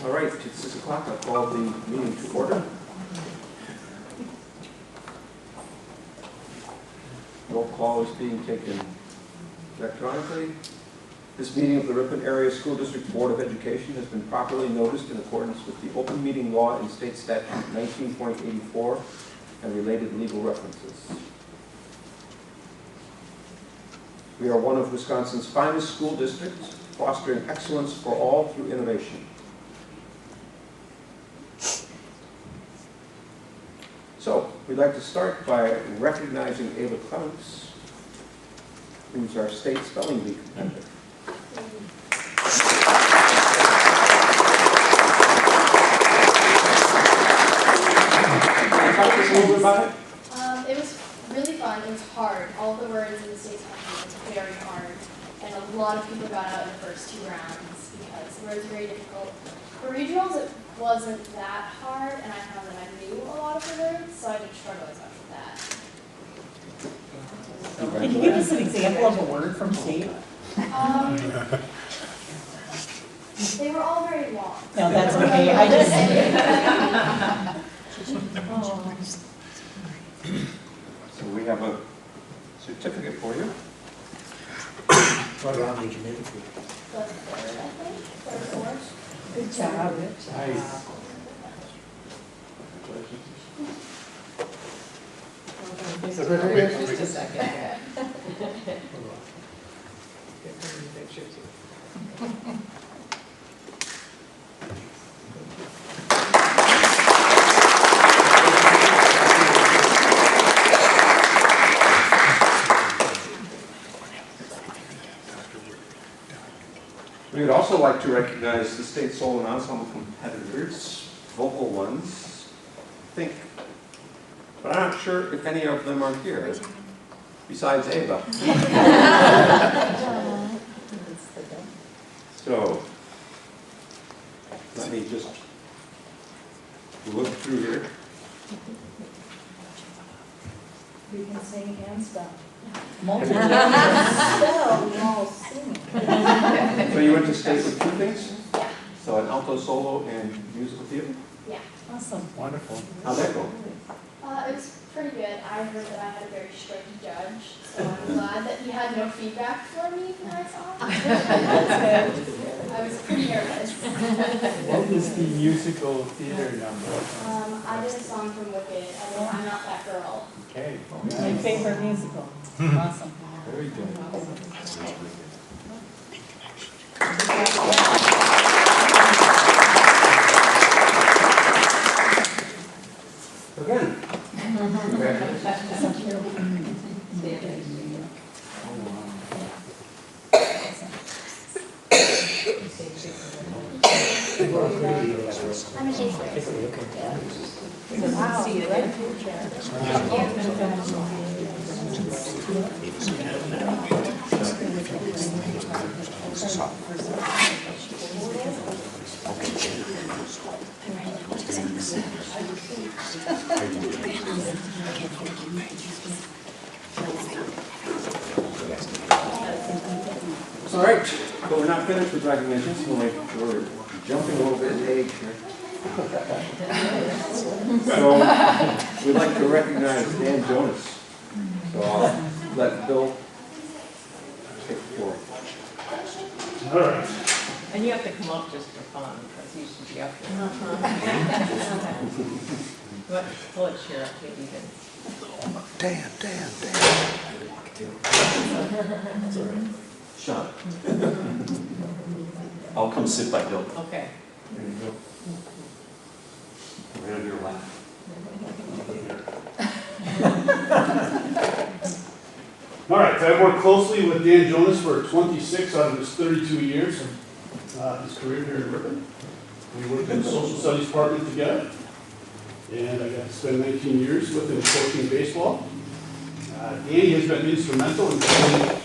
All right, it's 6 o'clock. I'll call the meeting to order. Roll call is being taken electronically. This meeting of the Ripon Area School District Board of Education has been properly noticed in accordance with the Open Meeting Law and State Statute 19.84 and related legal references. We are one of Wisconsin's finest school districts, fostering excellence for all through innovation. So, we'd like to start by recognizing Ava Clements, who's our state spelling bee competitor. Can you talk to us a little bit about it? It was really fun. It was hard. All the words in the state's country was very hard. And a lot of people got out in the first 2 rounds because the words were very difficult. For regionals, it wasn't that hard, and I found that I knew a lot of the words, so I didn't struggle as much with that. Can you give us an example of a word from state? They were all very long. No, that's okay. I just. So we have a certificate for you. What round did you make it to? The third, I think, third or fourth. Good job. Nice. Just a second. We would also like to recognize the state solo and ensemble competitors, vocal ones, I think, but I'm not sure if any of them are here, besides Ava. So, let me just look through here. You can sing and spell. So you went to state with 2 things? Yeah. So an alto solo and musical theater? Yeah. Awesome. Wonderful. How'd that go? It was pretty good. I heard that I had a very strict judge, so I'm glad that he had no feedback for me for my song. I was pretty nervous. What was the musical theater number? I did a song from Wicked. I'm Not That Girl. Okay. My favorite musical. Awesome. Very good. Again. I'm a teacher. Wow. All right, but we're not finished with recognitions, so we're jumping a little bit in age here. So we'd like to recognize Dan Jonas. So I'll let Bill take the floor. All right. And you have to come up just for fun, because you should be up here. But pull it chair up, maybe you can. Dan. That's all right. Sean. I'll come sit by Bill. Okay. There you go. Right on your lap. All right, I've worked closely with Dan Jonas for 26 out of his 32 years of his career here in Ripon. We worked in the social studies department together, and I got to spend 19 years with him coaching baseball. Danny has been instrumental in creating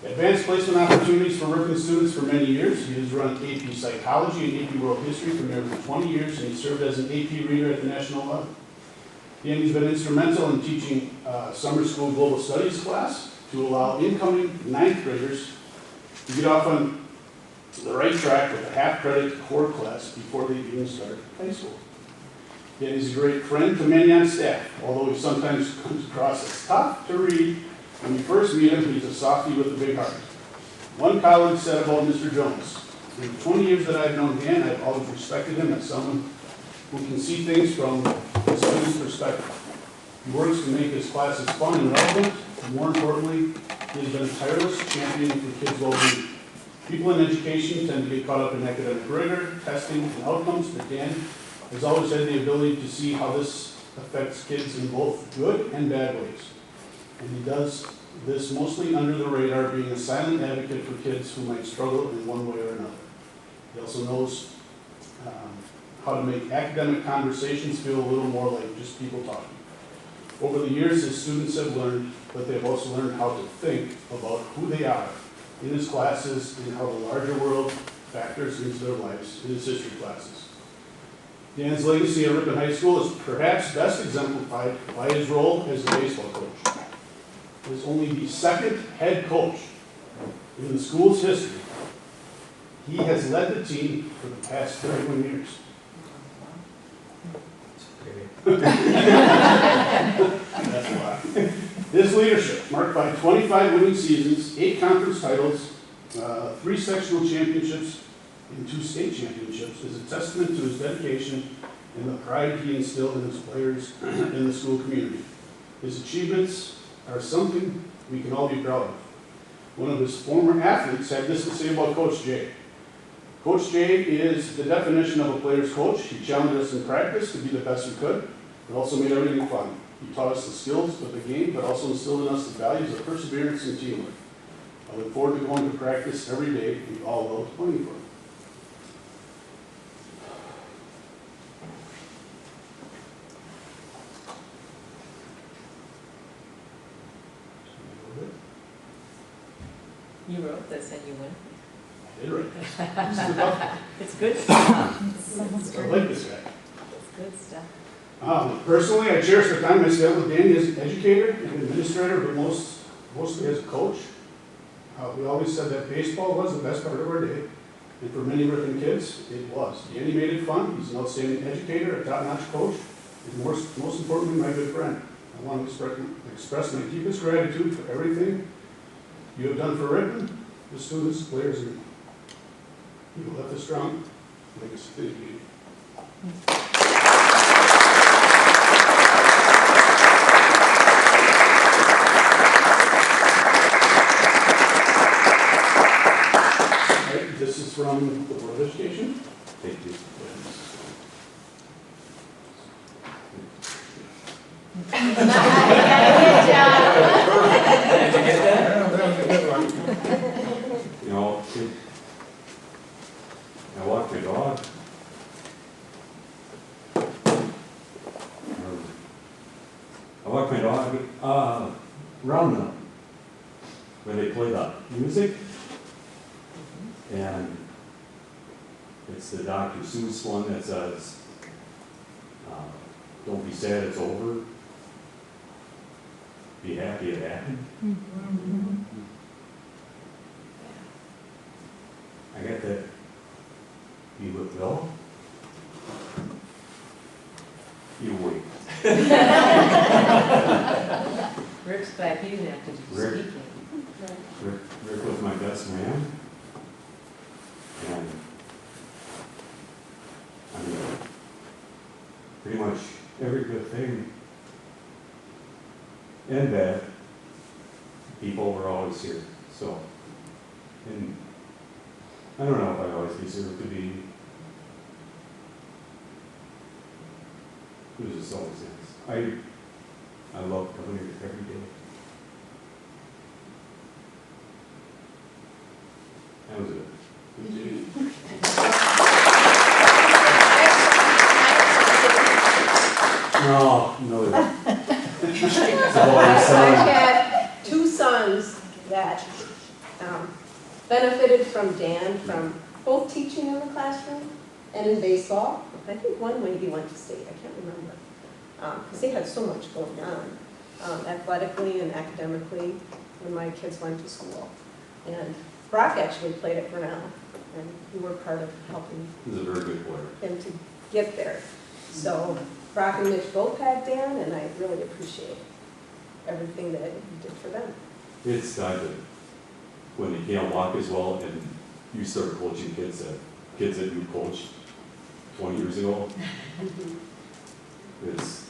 advanced placement opportunities for Ripon students for many years. He has run AP Psychology and AP World History for nearly 20 years, and he served as an AP reader at the national level. Danny's been instrumental in teaching summer school global studies class to allow incoming 9th graders to get off on the right track with a half-credit core class before they even start high school. Dan is a great friend to many on staff, although he sometimes comes across as tough to read. When you first meet him, he's a softie with a big heart. One colleague said about Mr. Jones, in the 20 years that I've known Dan, I've always respected him as someone who can see things from a student's perspective. He works to make his classes fun and relevant, and more importantly, he has been a tireless champion for kids' well-being. People in education tend to get caught up in academic rigor, testing, and outcomes, but Dan has always had the ability to see how this affects kids in both good and bad ways. And he does this mostly under the radar, being a silent advocate for kids who might struggle in one way or another. He also knows how to make academic conversations feel a little more like just people talking. Over the years, his students have learned, but they've also learned how to think about who they are in his classes and how the larger world factors into their lives in his history classes. Dan's legacy at Ripon High School is perhaps best exemplified by his role as the baseball coach. He is only the second head coach in the school's history. He has led the team for the past 31 years. That's a lot. His leadership, marked by 25 winning seasons, 8 conference titles, 3 sectional championships, and 2 state championships, is a testament to his dedication and the pride he instilled in his players and the school community. His achievements are something we can all be proud of. One of his former athletes had this to say about Coach Jay. Coach Jay is the definition of a player's coach. He challenged us in practice to be the best we could, but also made everything fun. He taught us the skills of the game, but also instilled in us the values of perseverance and teamwork. I look forward to going to practice every day. We all love playing for him. You wrote this and you went. I did right. This is the tough It's good stuff. one. I like this guy. It's good stuff. Personally, I cherish the time I spent with Danny as an educator and administrator, but mostly as a coach. We always said that baseball was the best part of our day, and for many Ripon kids, it was. Danny made it fun. He's an outstanding educator, a top-notch coach, and most importantly, my good friend. I want to express my deepest gratitude for everything you have done for Ripon, the students, players, and you left a strong legacy. Thank you. This is from the Board of Education. Thank you. You know, I walked my dog. I walked my dog around them when they play the music. And it's the Dr. Seuss one that says, don't be sad, it's over. Be happy it happened. I got that. You with Bill? You wait. Rick's glad he didn't have to do Rick. speaking. Rick was my best man. And I mean, pretty much every good thing and bad, people were always here. So, and I don't know if I always deserve to be. It was just always nice. I love coming here every day. That was it. No. I had 2 sons that benefited from Dan, from both teaching in the classroom and in baseball. I think one maybe went to state, I can't remember. Because they had so much going on, athletically and academically, when my kids went to school. And Brock actually played at Grinnell. and you were part of helping He's a very good player. him to get there. So Brock and Mitch both had Dan, and I really appreciate everything that you did for them. It's time to, when you can't walk as well and you start coaching kids that you coached 20 years ago, it's,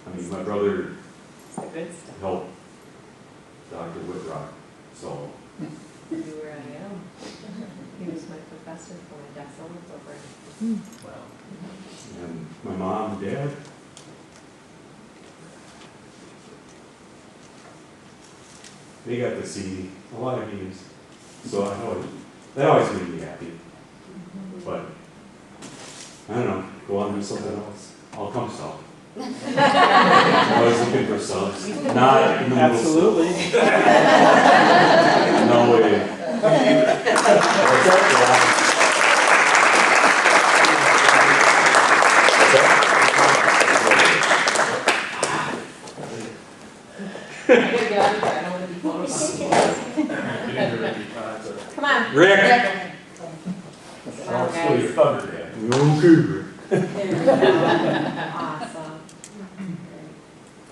I mean, my brother It's the good stuff. helped Dr. Whitrock, so You were, he was my professor for my decile program. and my mom and dad, they got to see a lot of games, so that always made me happy. But I don't know, go on and do something else. I'll come south. I'm always looking for subs, not in the middle school. Absolutely. No way. I gotta get out of here, I don't want to be photographed. Come on. Rick! Come on, guys. Okay. Awesome.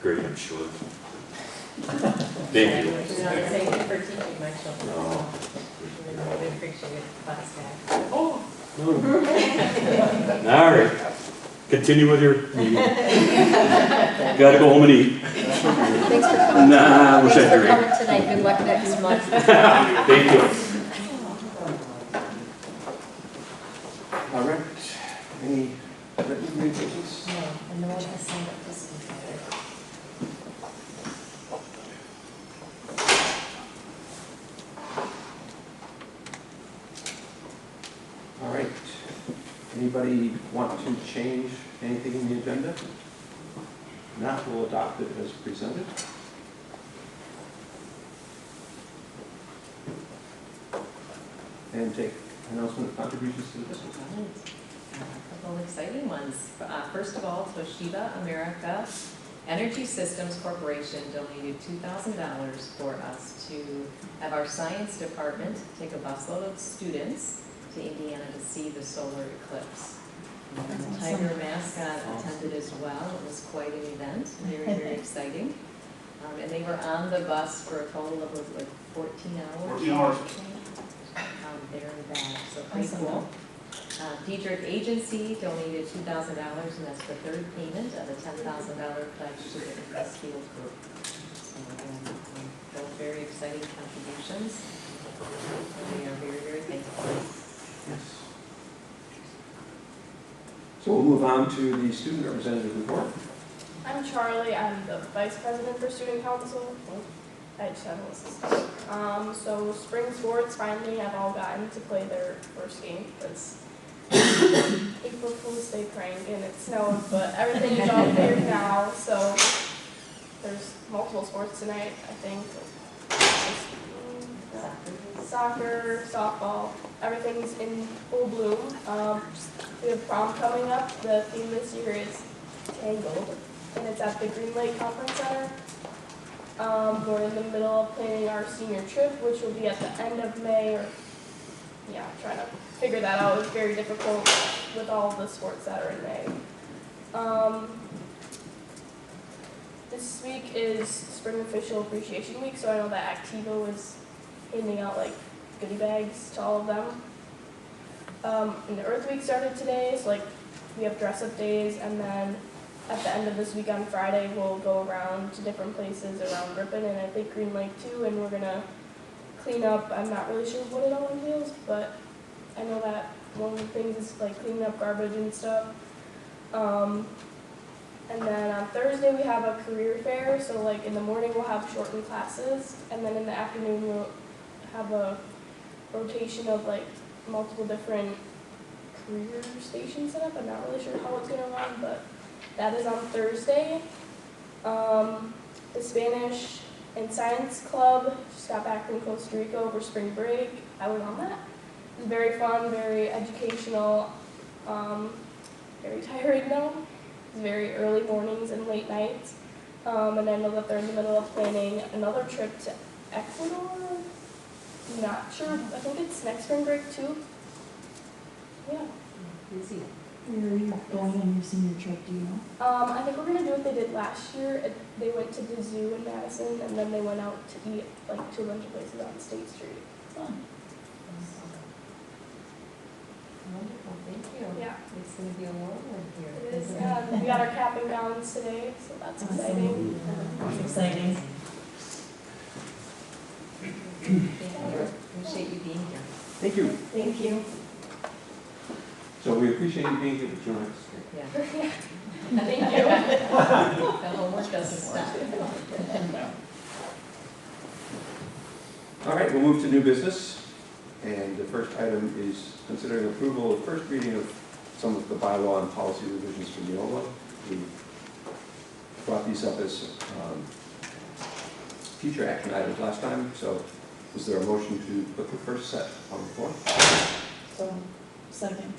Great, I'm sure. Thank you. Thank you for teaching my children. Oh. Really appreciate it, class guy. All right, continue with your meeting. Gotta go home and eat. Thanks for coming. Nah, I wish I Thanks for could. coming tonight. Good luck next month. Thank you. All right. Any written communications? No, and no one has signed up to speak either. All right. Anybody want to change anything in the agenda? If not, we'll adopt it as presented. And take announcement of contributions to the district. A couple exciting ones. First of all, Toshiba America Energy Systems Corporation donated $2,000 for us to have our science department take a busload of students to Indiana to see the solar eclipse. And the tiger mascot attended as well. It was quite an event, very, very exciting. And they were on the bus for a total of like 14 hours. 14 hours. There and back, so pretty cool. Diedrich Agency donated $2,000, and that's the third payment of a $10,000 pledge to the Investfield Group. So both very exciting contributions. And we are very, very thankful. Yes. So we'll move on to the student representative report. I'm Charlie. I'm the vice president for student council. I just have a list of stuff. So spring sports finally have all gotten to play their first game because April Fool's Day prank and it snowed, but everything is all cleared now. So there's multiple sports tonight, I think. Soccer, softball, everything's in full bloom. We have prom coming up. The theme this year is Tangled, and it's at the Green Lake Conference Center. We're in the middle of planning our senior trip, which will be at the end of May, or trying to figure that out. It's very difficult with all the sports that are in May. This week is Spring Official Appreciation Week, so I know that Activo is handing out like goodie bags to all of them. And the Earth Week started today, so like we have dress up days, and then at the end of this week on Friday, we'll go around to different places around Ripon and I think Green Lake too, and we're gonna clean up. I'm not really sure what it all entails, but I know that one of the things is like cleaning up garbage and stuff. And then on Thursday we have a career fair, so like in the morning we'll have shortened classes, and then in the afternoon we'll have a rotation of like multiple different career stations set up. I'm not really sure how it's gonna run, but that is on Thursday. The Spanish and Science Club just got back from Costa Rica over spring break. I was on that. It was very fun, very educational, very tiring though. It's very early mornings and late nights. And I know that they're in the middle of planning another trip to Ecuador. I'm not sure, I think it's next spring break too. Busy. Where are you going on your senior trip, do you know? I think we're gonna do what they did last year. They went to the zoo in Madison, and then they went out to eat like to a bunch of places on State Street. Fun. Wonderful, thank you. Yeah. It's gonna be a whirlwind here. It is. We got our capping gowns today, so that's exciting. That's exciting. Thank you. Appreciate you being here. Thank you. Thank you. So we appreciate you being here to join us. Yeah. Thank you. The homework doesn't stop. All right, we'll move to new business. And the first item is considering approval of first reading of some of the bylaw and policy revisions for Neola. We brought these up as future action items last time, so is there a motion to put the first set on the floor? So, second.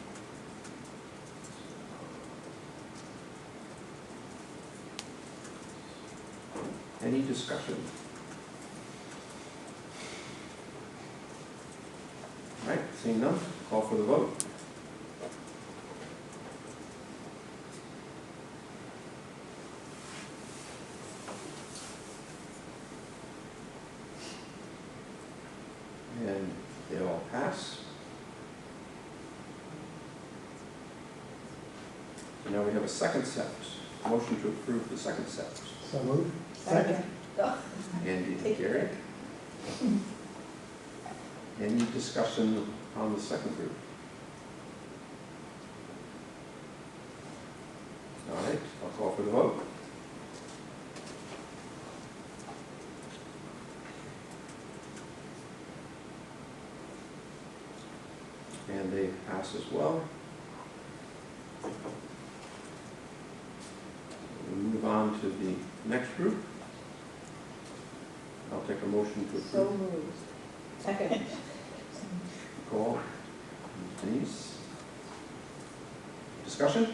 Any discussion? All right, seeing none, call for the vote. And they all pass. So now we have a second set. Motion to approve the second set. So moved. Second. Andy and Take Gary. it. Any discussion on the second group? All right, I'll call for the vote. And they pass as well. We'll move on to the next group. I'll take a motion to So approve. moved. Second. Call. Denise. Discussion?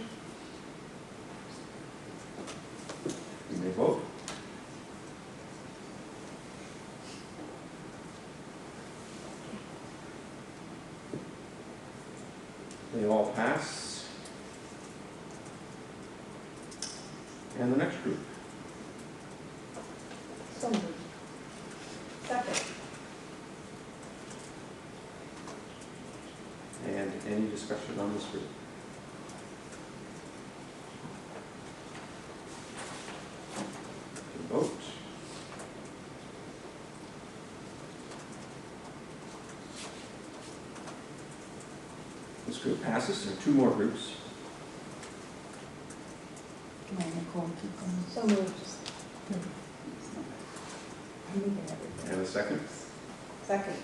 You may vote. They all pass. And the next group. So moved. Second. And any discussion on this group? Vote. This group passes. There are two more groups. Come on, Nicole, keep going. So moved. I'm moving everything. And a second. Second.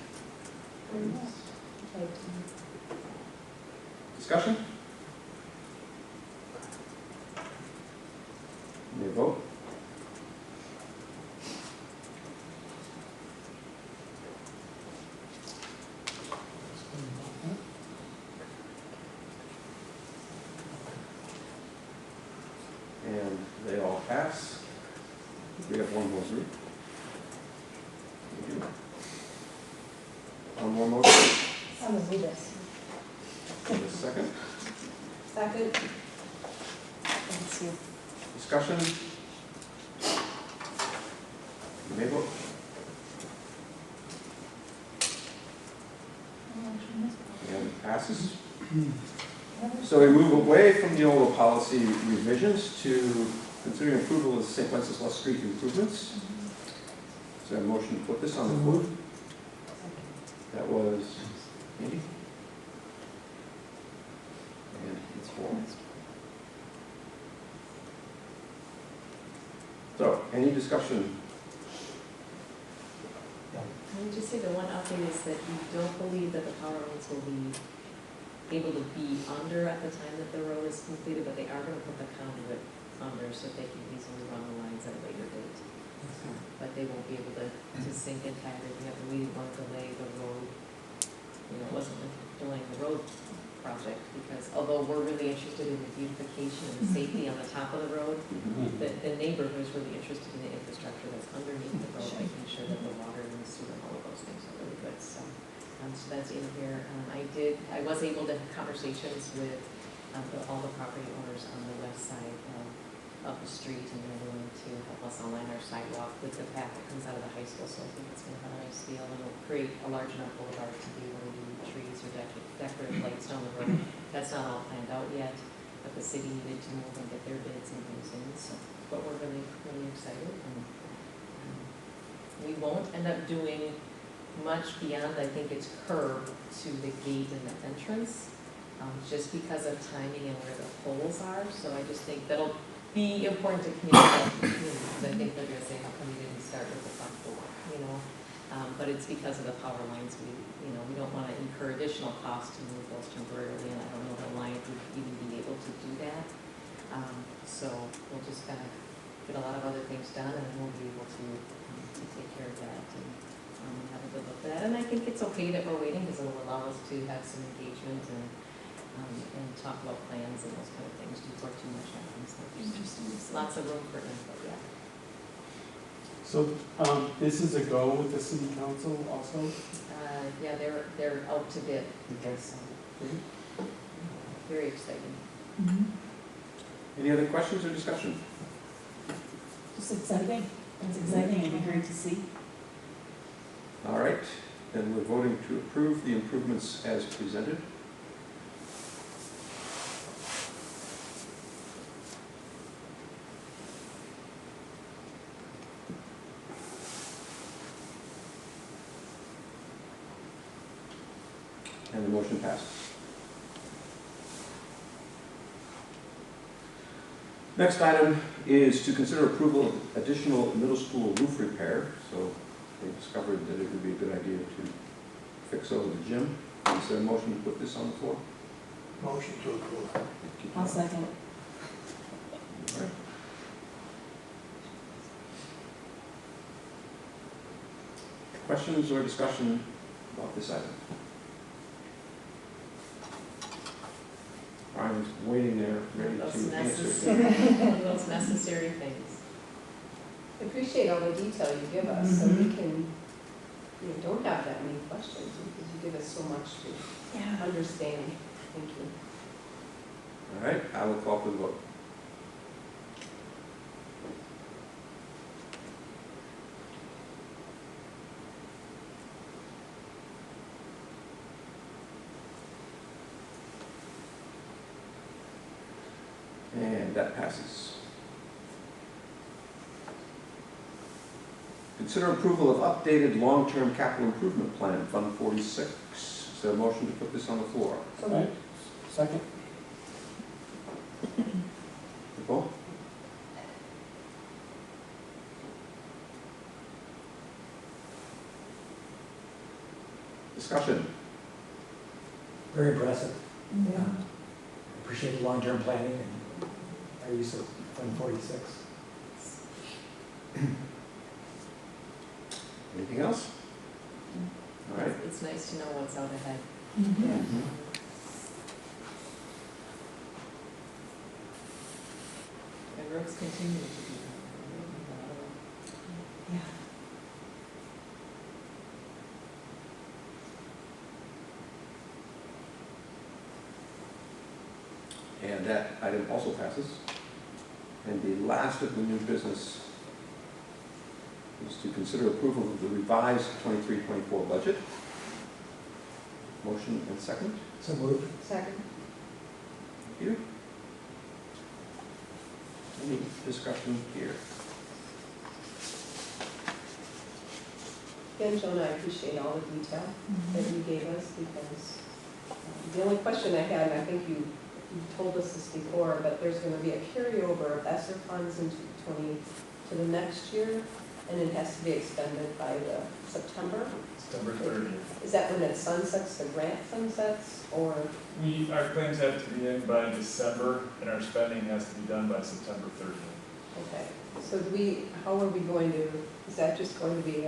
Discussion? You may vote. And they all pass. We have one more group. We do. One more motion. I'm gonna do this. And a second. Second. Thanks you. Discussion? You may vote. And it passes. So we move away from the old policy revisions to considering approval of St. Wenceslas Street improvements. Is there a motion to put this on the floor? That was Andy? And it's Paul. So, any discussion? Can we just say the one update is that we don't believe that the power lines will be able to be under at the time that the road is completed, but they are going to put the conduit under so that they can easily run the lines at a later date. But they won't be able to sink entirely. We didn't want to delay the road. You know, it wasn't delaying the road project because although we're really interested in the beautification and the safety on the top of the road, the neighborhood is really interested in the infrastructure that's underneath the road, making sure that the water and the sewer and all of those things are really good. So that's in here. I was able to have conversations with all the property owners on the west side of the street, and they're willing to help us align our sidewalk with the path that comes out of the high school, so I think it's gonna have a nice feel, and it'll create a large enough boulevard to be able to do trees or decorative lights down the road. That's not all planned out yet, but the city needed to move and get their bids and things in, so, but we're really, really excited, and we won't end up doing much beyond, I think it's curb to the gate and the entrance, just because of timing and where the poles are, so I just think that'll be important to communicate, because I think they're gonna say, how come you didn't start with the front door, you know? But it's because of the power lines, we don't wanna incur additional costs to move those temporarily, and I don't know if the line would even be able to do that. So we'll just kind of get a lot of other things done, and we'll be able to take care of that and have a good look at that. And I think it's okay that we're waiting, because it will allow us to have some engagement and talk about plans and those kind of things before too much happens. So there's lots of room for input, yeah. So, this is a go with the city council also? Yeah, they're out to bid, Okay. so, very exciting. Any other questions or discussion? Just exciting. It's exciting and be great to see. All right, then we're voting to approve the improvements as presented. And the motion passes. Next item is to consider approval of additional middle school roof repair. So they discovered that it would be a good idea to fix over the gym. Is there a motion to put this on the floor? Motion to approve. Thank you, I'll John. second. All right. Questions or discussion about this item? Brian's waiting there, ready Those to answer. necessary, those necessary things. I appreciate all the detail you give us, so we can, don't have that many questions, because you give us so much to understand. Thank you. All right, I will call for the vote. And that passes. Consider approval of updated long-term capital improvement plan, Fund 46. Is there a motion to put this on the floor? So Right. Second? Nicole? Discussion. Very impressive. Yeah. Appreciate the long-term planning and our use of Fund 46. Anything else? All right. It's nice to know what's out ahead. And roads continue to be. Yeah. And that item also passes. And the last of the new business is to consider approval of the revised 23-24 budget. Motion and second. So moved. Second. Thank you. Any discussion here? Again, Jonah, I appreciate all the detail that you gave us, because the only question I had, and I think you told us this before, but there's going to be a carryover of ESSER funds into to the next year, and it has to be expended by the September. September 30th. Is that when it sunsets, the grant sunsets, or? Our claims have to be in by December, and our spending has to be done by September 30th. Okay, so how are we going to, is that just going to be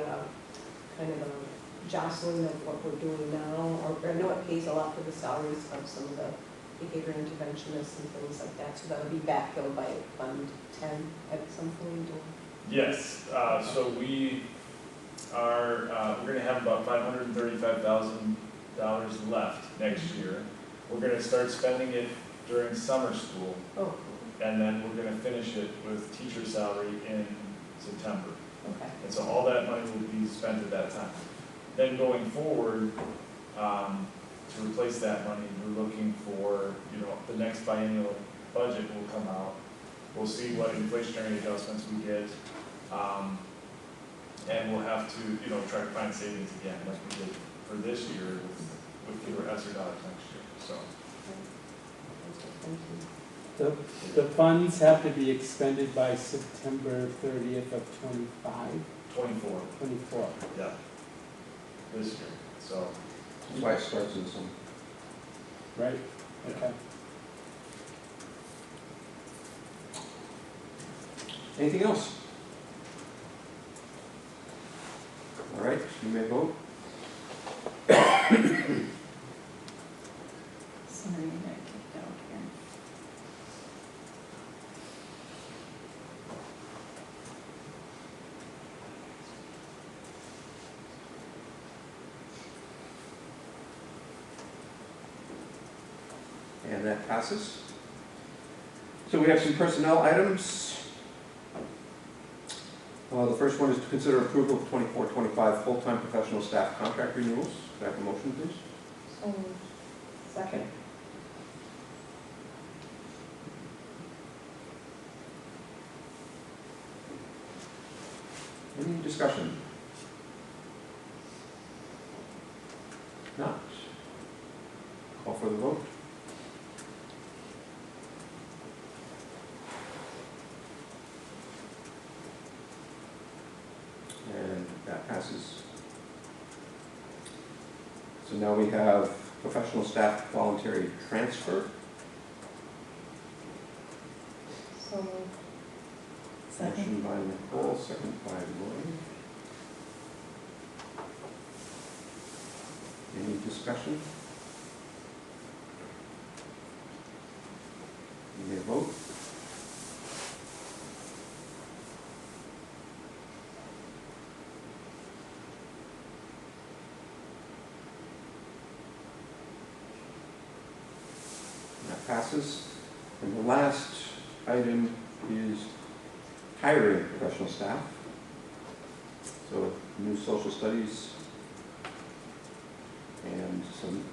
kind of a jostling of what we're doing now? Or I know it pays a lot for the salaries of some of the behavior interventionists and things like that, so that'll be backfilled by Fund 10 at some point? Or? Yes, so we are, we're going to have about $535,000 left next year. We're going to start spending it during summer school, Oh, and then we're gonna finish it with teacher salary in September. okay. And so all that money will be spent at that time. Then going forward, to replace that money, we're looking for, the next biennial budget will come out. We'll see what inflationary adjustments we get, and we'll have to, try to find savings again, like we did for this year with fewer ESSER dollars next year, so. The funds have to be expended by September 30th of 25, 24, 24. yeah, this year, so. That's why it starts in some. Right, okay. Anything else? All right, you may vote. Sorry, I got kicked out here. And that passes. So we have some personnel items. The first one is to consider approval of 24-25 full-time professional staff contract renewals. Could I have a motion, please? So, second. Any discussion? Not. Call for the vote. And that passes. So now we have professional staff voluntary transfer. So, Second. Motion by Nicole, second by Lloyd. Any discussion? You may vote. That passes. And the last item is hiring professional staff. So new social studies and some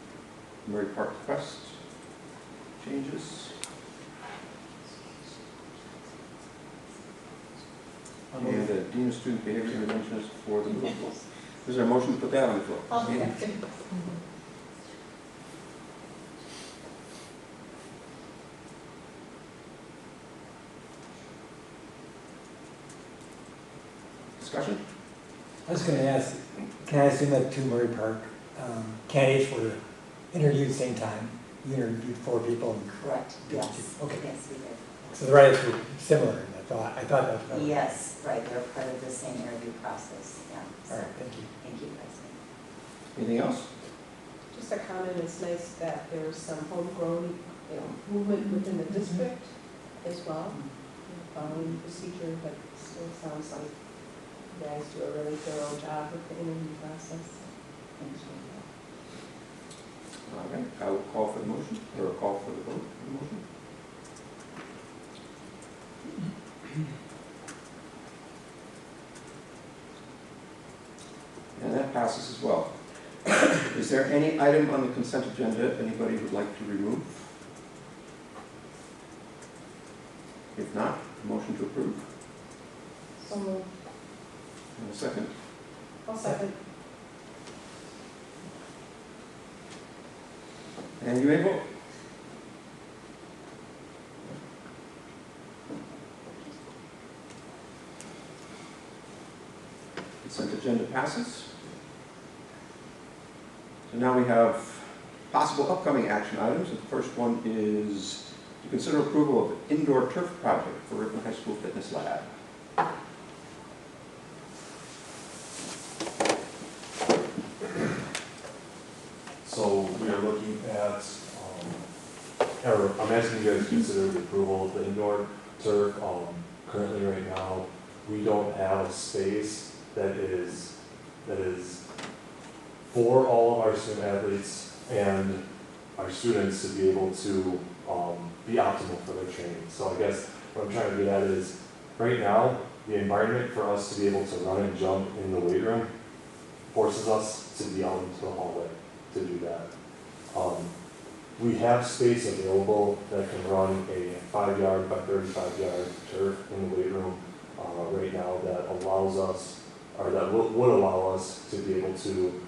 Murray Park Quest changes. And a Dean of Student Behavior Interventionist for the middle school. Is there a motion to put that on the floor? I'll Yeah. second. Discussion? I was going to ask, can I assume that two Murray Park candidates were interviewed at the same time? You interviewed 4 people? Correct, yes. Okay. Yes, we did. So the writers were similar, I thought that was better. Yes, right, they're part of the same interview process, yeah. All right, thank you. Thank you, President. Anything else? just a comment, it's nice that there's some homegrown, movement within the district as well, following the procedure, but still sounds like you guys do a really thorough job with the interview process. Thank you. All right, I will call for the motion, or call for the vote for the motion. And that passes as well. Is there any item on the consent agenda anybody would like to remove? If not, motion to approve. So moved. And a second. I'll second. And you may vote. Consent agenda passes. So now we have possible upcoming action items. The first one is to consider approval of an indoor turf project for Ripon High School Fitness Lab. So we are looking at, or I'm asking you guys to consider the approval of the indoor turf. Currently right now, we don't have a space that is for all of our student athletes, and our students to be able to be optimal for their training. So I guess what I'm trying to get at is, right now, the environment for us to be able to run and jump in the weight room forces us to be out into the hallway to do that. We have space available that can run a 5-yard by 35-yard turf in the weight room right now that allows us, or that would allow us to be able to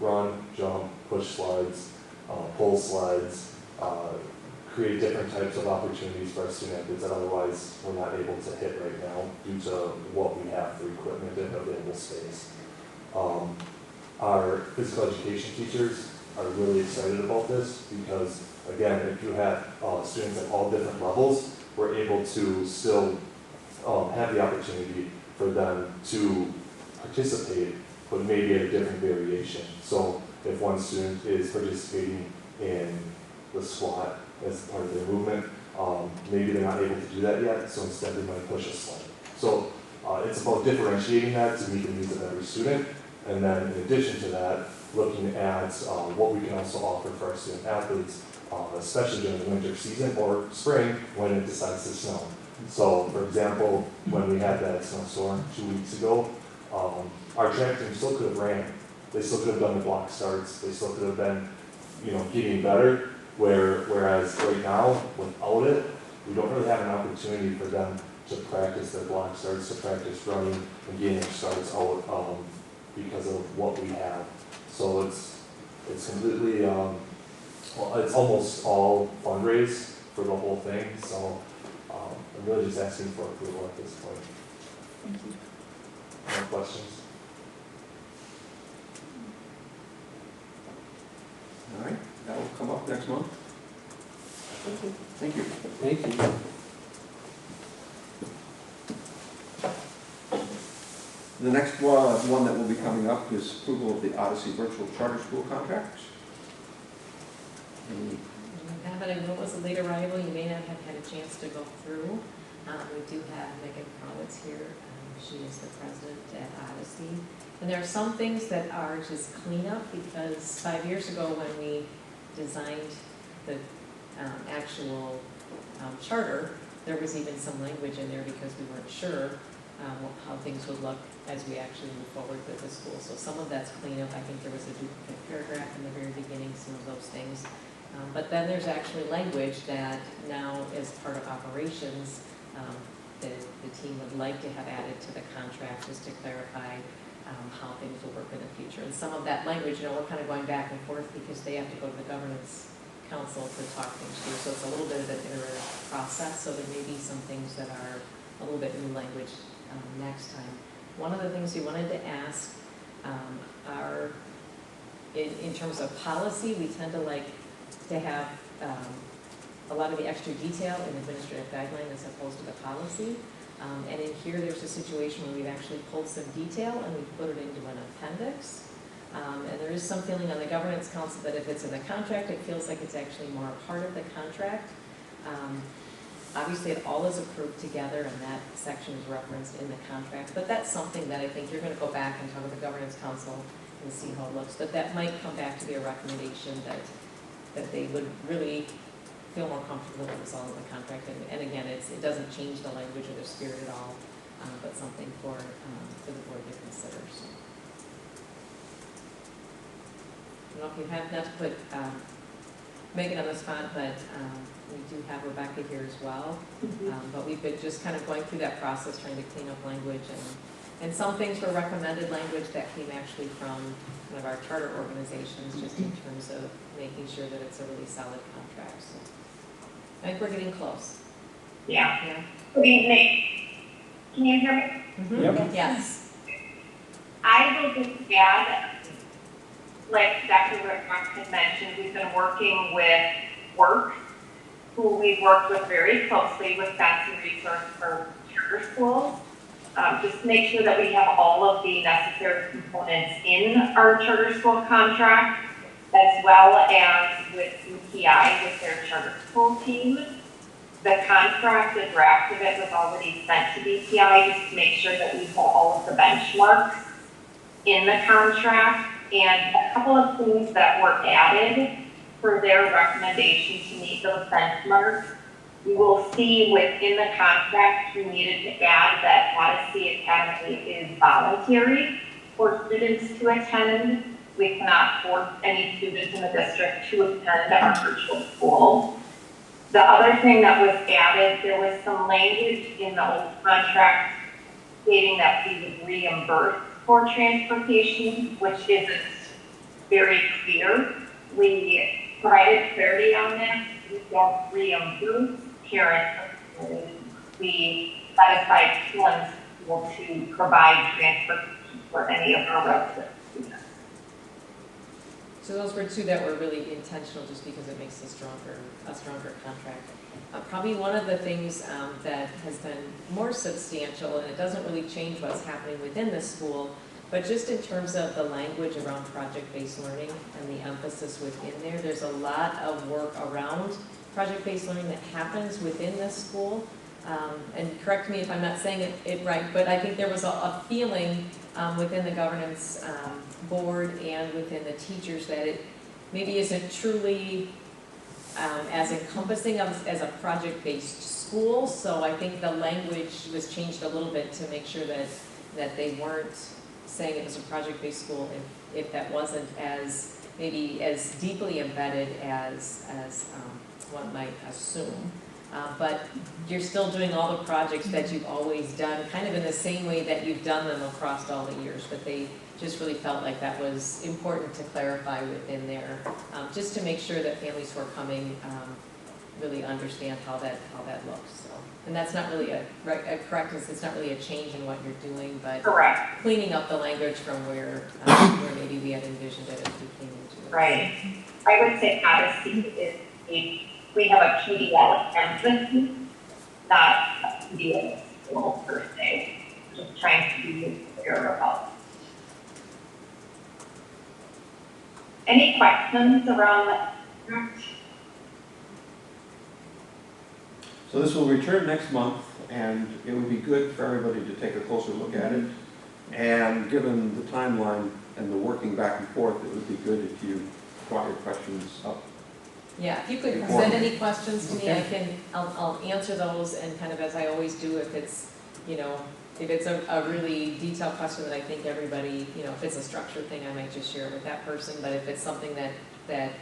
run, jump, push slides, pull slides, create different types of opportunities for our student athletes that otherwise we're not able to hit right now due to what we have for equipment and available space. Our physical education teachers are really excited about this because, again, if you have students at all different levels, we're able to still have the opportunity for them to participate, but maybe at a different variation. So if one student is participating in the squat as part of their movement, maybe they're not able to do that yet, so instead they might push a sled. So it's about differentiating that to meet the needs of every student, and then in addition to that, looking at what we can also offer for our student athletes, especially during the winter season or spring when it decides to snow. So, for example, when we had that snowstorm 2 weeks ago, our track team still could have ran. They still could have done the block starts. They still could have been, getting better. Whereas right now, without it, we don't really have an opportunity for them to practice their block starts, to practice running and getting their starts out because of what we have. So it's completely, it's almost all fundraise for the whole thing. So I'm really just asking for approval at this point. Thank you. More questions? All right, that will come up next month. Thank you. Thank you. Thank you. The next one that will be coming up is approval of the Odyssey Virtual Charter School contract. You have it, I know it was a late arrival, you may not have had a chance to go through. We do have Megan Crowitz here. She is the president at Odyssey. And there are some things that are just cleanup because 5 years ago when we designed the actual charter, there was even some language in there because we weren't sure how things would look as we actually move forward with the school. So some of that's cleanup. I think there was a duplicate paragraph in the very beginning, some of those things. But then there's actually language that now is part of operations the team would like to have added to the contract just to clarify how things will work in the future. And some of that language, we're kind of going back and forth because they have to go to the governance council to talk things through. So it's a little bit of an iterative process. So there may be some things that are a little bit new language next time. One of the things we wanted to ask are, in terms of policy, we tend to like to have a lot of the extra detail in administrative guideline as opposed to the policy. And in here, there's a situation where we've actually pulled some detail and we've put it into an appendix. And there is some feeling on the governance council that if it's in the contract, it feels like it's actually more a part of the contract. Obviously, it all is approved together and that section is referenced in the contract. But that's something that I think you're going to go back and talk with the governance council and see how it looks. But that might come back to be a recommendation that they would really feel more comfortable with this all in the contract. And again, it doesn't change the language or the spirit at all, but something for the board to consider. So. I don't know if you have, not to put Megan on the spot, but we do have Rebecca here as well. But we've been just kind of going through that process, trying to clean up language. And some things were recommended language that came actually from one of our charter organizations, just in terms of making sure that it's a really solid contract. So I think we're getting close. Yeah. Good evening. Can you hear me? Mm-hmm. Yep. Yes. I will just add, like Dr. Ripon had mentioned, we've been working with WORK, who we've worked with very closely with Wisconsin Resource for Charter Schools. Just to make sure that we have all of the necessary components in our charter school contract, as well as with UTI, with their charter school team. The contract, the draft of it was already sent to DTI just to make sure that we have all of the benchmarks in the contract. And a couple of things that were added for their recommendation to meet those benchmarks. You will see within the contract, we needed to add that Odyssey Academy is voluntary for students to attend. We cannot force any students in the district to attend our virtual school. The other thing that was added, there was some language in the old contract stating that we would reimburse for transportation, which isn't very clear. We provided clarity on that. We don't reimburse parents. We set aside funds to provide transportation for any of our resident students. So those were two that were really intentional just because it makes a stronger contract. Probably one of the things that has been more substantial, and it doesn't really change what's happening within the school, but just in terms of the language around project-based learning and the emphasis within there, there's a lot of work around project-based learning that happens within the school. And correct me if I'm not saying it right, but I think there was a feeling within the governance board and within the teachers that it maybe isn't truly as encompassing as a project-based school. So I think the language was changed a little bit to make sure that they weren't saying it was a project-based school if that wasn't as maybe as deeply embedded as one might assume. But you're still doing all the projects that you've always done, kind of in the same way that you've done them across all the years, but they just really felt like that was important to clarify within there, just to make sure that families who are coming really understand how that looks. So, and that's not really correctness. It's not really a change in what you're doing, but correct, cleaning up the language from where maybe we had envisioned it as we came into it. right. I would say Odyssey is we have a PDL emphasis, not a PDL school per se. Just trying to be clear about. Any questions around that? So this will return next month, and it would be good for everybody to take a closer look at it. And given the timeline and the working back and forth, it would be good if you brought your questions up. Yeah, if you could send any questions to me, I'll answer those, and kind of as I always do, if it's, if it's a really detailed question that I think everybody, if it's a structured thing, I might just share it with that person, but if it's something that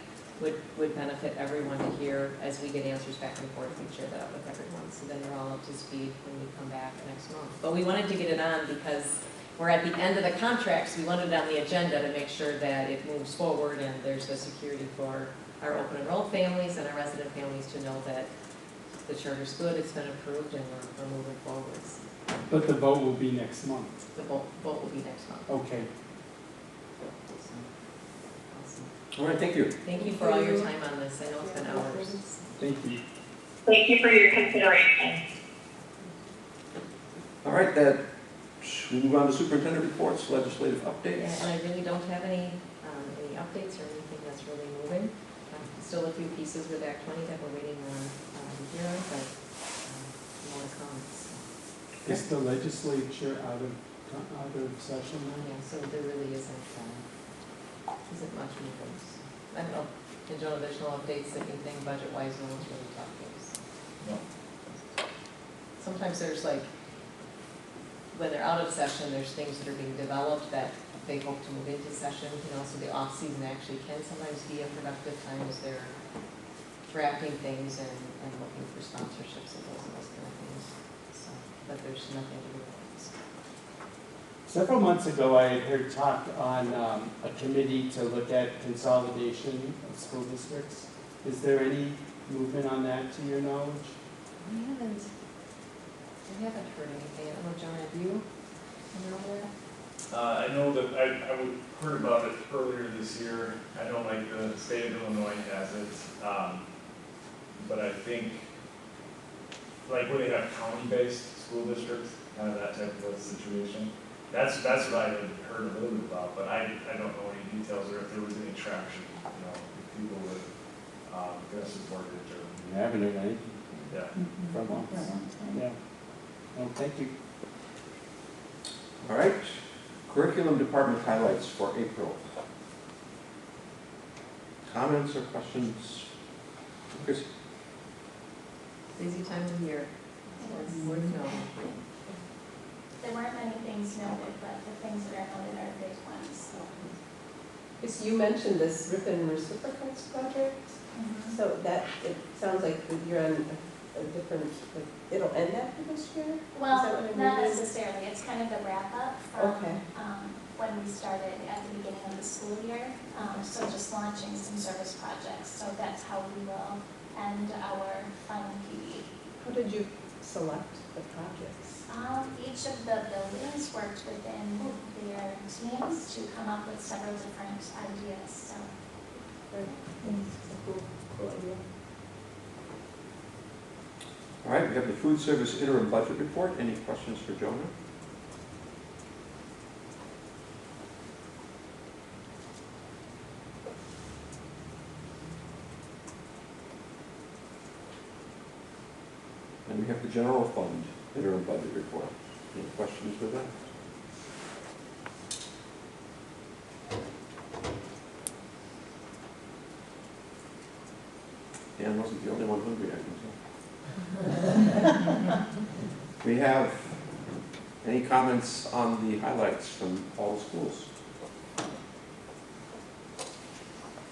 would benefit everyone to hear as we get answers back and forth, we share that up with everyone, so then they're all up to speed when we come back next month. But we wanted to get it on because we're at the end of the contracts, we wanted it on the agenda to make sure that it moves forward and there's the security for our open enrolled families and our resident families to know that the charter's good, it's been approved, and we're moving forwards. But the vote will be next month. The vote will be next month. Okay. Awesome. All right, thank you. Thank you for all your time on this. I know it's been hours. Thank you. Thank you for your consideration. All right, we move on to superintendent reports, legislative updates. Yeah, and I really don't have any updates or anything that's really moving. Still a few pieces with Act 20 that we're waiting on here, but more to come. So. Is the legislature out of session now? Yeah, so there really isn't much movement. I don't know, and Jonah, there's no updates that you think budget-wise, no one's really talking. No. Sometimes there's when they're out of session, there's things that are being developed that they hope to move into session, so the off-season actually can sometimes be a productive time as they're drafting things and looking for sponsorships and those kind of things. So, but there's nothing to do with this. Several months ago, I had heard talk on a committee to look at consolidation of school districts. Is there any movement on that to your knowledge? We haven't heard anything. I don't know, John, have you know that? I know that I heard about it earlier this year. I know the state of Illinois has it. But I think when they have county-based school districts, kind of that type of a situation. That's what I had heard a little bit about, but I don't know any details or if there was any traction, if people were going to support it or. You haven't heard anything? Yeah. For once. Yeah. Well, thank you. All right, curriculum department highlights for April. comments or questions? Chris? Busy time of year. It's worth knowing. There weren't many things noted, but the things that are noted are big ones. So you mentioned this Ripon Reciprocals project, so that, it sounds like you're on a different, like, it'll end after this year? Is that Well, what it not means? necessarily, it's kind of the wrap-up from Okay. when we started at the beginning of the school year. So just launching some service projects, so that's how we will end our final PD. How did you select the projects? Each of the buildings worked within their teams to come up with several different ideas, so. It's a cool idea. All right, we have the food service interim budget report. Any questions for Jonah? And we have the general fund interim budget report. Any questions with that? Dan wasn't the only one hungry, I can tell. We have any comments on the highlights from all the schools?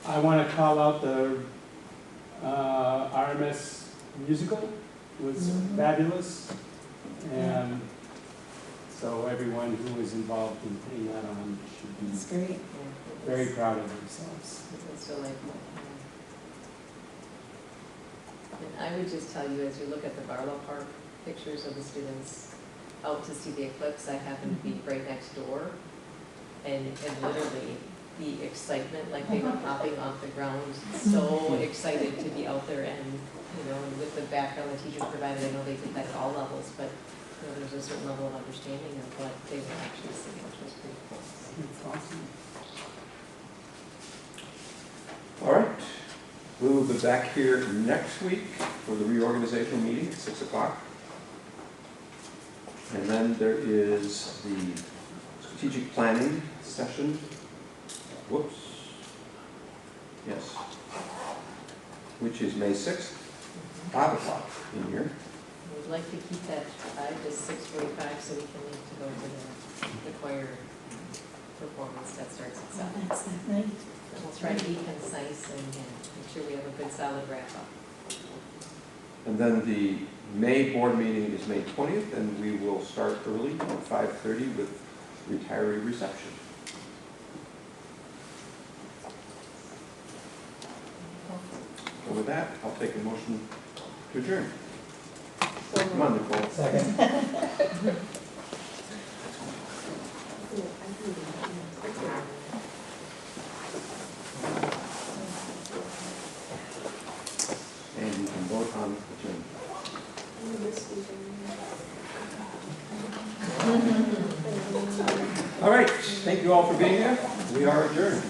I want to call out the RMS musical. It was fabulous. And so everyone who was involved in putting that on should be It's great. very proud of themselves. It's delightful. And I would just tell you, as you look at the Barlow Park pictures of the students out to see the eclipse, I happen to be right next door. And literally, the excitement, like they were hopping off the ground, so excited to be out there and, you know, and with the background the teachers provided, I know they did that at all levels, but, you know, there's a certain level of understanding of what they were actually seeing, which was pretty cool. It's awesome. All right, we will be back here next week for the reorganizational meeting at 6 o'clock. And then there is the strategic planning session. Whoops. Yes. Which is May 6th, 5 o'clock in here. We'd like to keep that 5 to 6:45 so we can leave to go to the choir performance that starts at 7. Oh, that's that night. And we'll try to be concise and make sure we have a good solid wrap up. And then the May board meeting is May 20th, and we will start early at 5:30 with retiree reception. So with that, I'll take a motion to adjourn. Come on, Nicole. Second. And you can vote on adjourn. All right, thank you all for being here. We are adjourned.